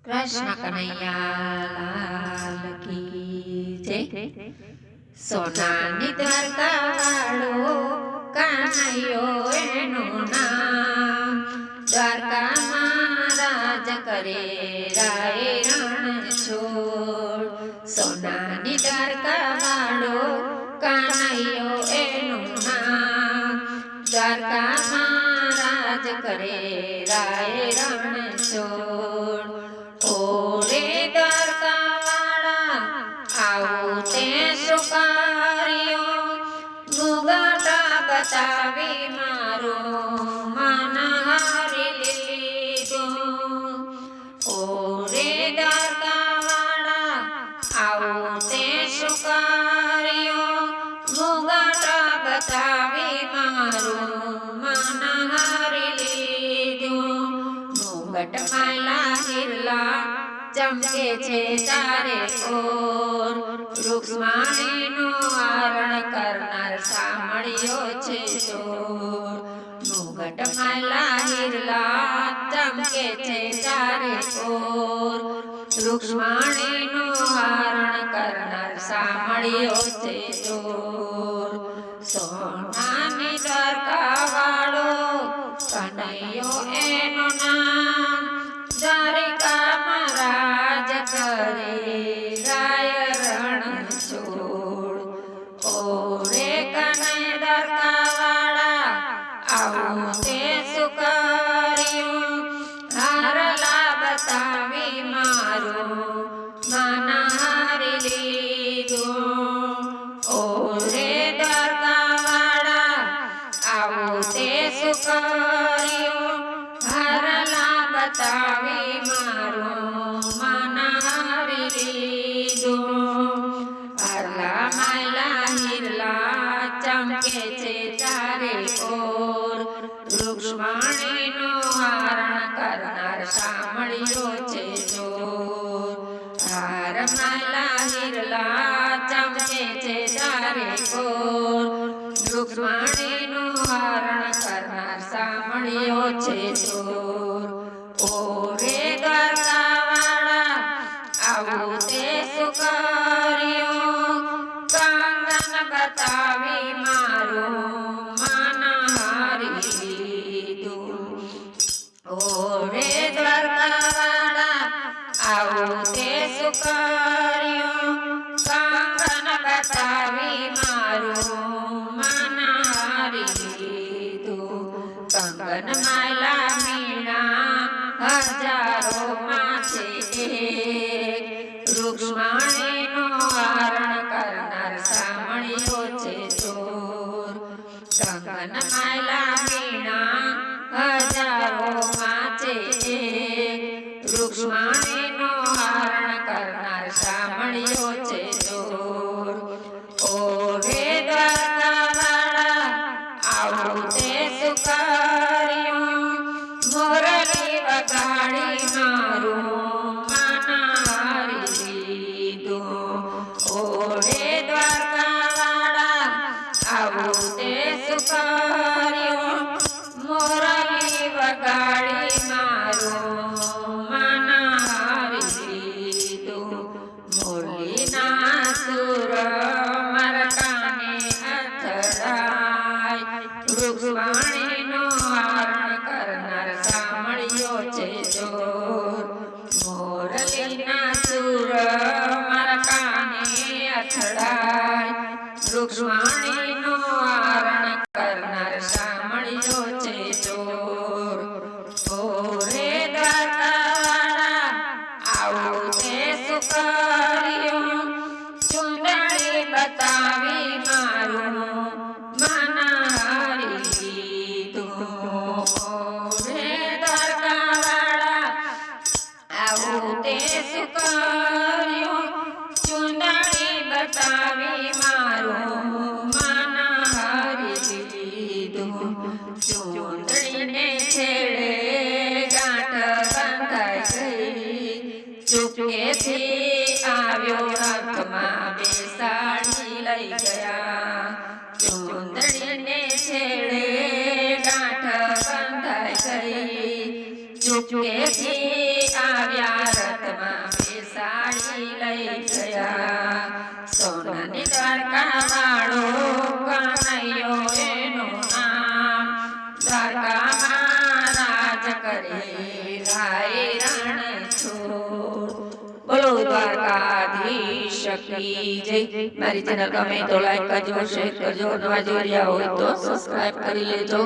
કૃષ્ણ કનૈયા લાલ કી જય। સોનાની દ્વારકા વાળો કાનૈયો એનું નામ, દ્વારકામાં રાજ કરે રાય રણ છોડ। સોનાની દ્વારકા વાળો કાનૈયો એનું નામ, દ્વારકામાં રાજ કરે રાય રણ છોડ। ઓરે દ્વારકા વાળા આવું તે સુકાર્યો, મુગટા બતાવી મારો મન હારી લીધું। ઓરે દ્વારકા વાળા આવું તે સુકાર્યો, મુગટા બતાવી મારો મન હારી લીધું। મુગટ માલા હિરલા ચમકે છે ચારે ઓર, રૂક્ષ્મણીનું આરણ કરનાર સાંભળ્યો છે ચોર। મુગટ માલા હિરલા ચમકે છે ચારે ઓર, રૂક્ષ્મણીનું આરણ કરનાર સાંભળ્યો છે ચોર। સોનાની દ્વારકા વાળો કનૈયો એનું નામ, દ્વારિકામાં રાજ કરે રાય રણ છોડ। ઓરે કનૈયા દ્વારકા વાળા આવું તે સુકાર્યું, હારલા બતાવી મારું મન હારી લીધું। ઓરે દ્વારકા વાળા આવું તે સુકાર્યું, હારલા બતાવી મારું મન હારી લીધું। હારલા માયલા હિરલા ચમકે છે ચારે ઓર, રૂક્ષ્મણીનું હરણ કરનાર સાંભળ્યો છે ચોર। હાર માયલા હિરલા ચમકે છે ચારે ઓર, રૂક્ષ્મણીનું હરણ કરનાર સાંભળ્યો છે ચોર। ઓરે દ્વારકા વાળા આવું તે સુકાર્યું, કંગન બતાવી મારું મન હારી લીધું। ઓરે દ્વારકા વાળા આવું તે સુકાર્યું, કંગન બતાવી મારું મન હારી લીધું। કંગન માલા મીણા હજારોમાં છે એક, રૂક્ષ્મણીનું હરણ કરનાર સાંભળ્યો છે ચોર। કંગન માલા મીણા હજારોમાં છે એક, રૂક્ષ્મણીનું હરણ કરનાર સાંભળ્યો છે ચોર। ઓરે દ્વારકા વાળા આવું તે સુકાર્યું, મોરલી વગાડી મારું મન હારી લીધું। ઓરે દ્વારકા વાળા આવું તે સુકાર્યું, મોરલી વગાડી મારું મન હારી લીધું। મોરલીના સુર મારા કાને અથડાય, રૂક્ષ્મણીનું હરણ કરનાર સાંભળ્યો છે ચોર। મોરલીના સુર મારા કાને અથડાય, રૂક્ષ્મણીનું હરણ કરનાર સાંભળ્યો છે ચોર। ઓરે દ્વારકા વાળા આવું તે સુકાર્યું, ચૂંદડી બતાવી મારું મન હારી લીધું। ઓરે દ્વારકા વાળા આવું તે સુકાર્યું, ચૂંદડી બતાવી મારું મન હારી લીધું। ચૂંદડીને છેડે ગાંઠ બંધાઈ ગઈ, ચૂપકેથી આવ્યો હાથમાં બેસાડી લઈ ગયા। ચૂંદડીને છેડે ગાંઠ બંધાઈ ગઈ, ચૂપકેથી આવ્યા રથમાં બેસાડી લઈ ગયા સોનાની દ્વારકા વાળો કનૈયો એનું નામ દ્વારકામાં રાજ કરે રાય રણછોડ બોલો દ્વારકાધીશ કી જય મારી ચેનલ ગમે તો લાઈક કરજો શેર કરજો નવા જોઈ રહ્યા હોય તો સબસ્ક્રાઇબ કરી લેજો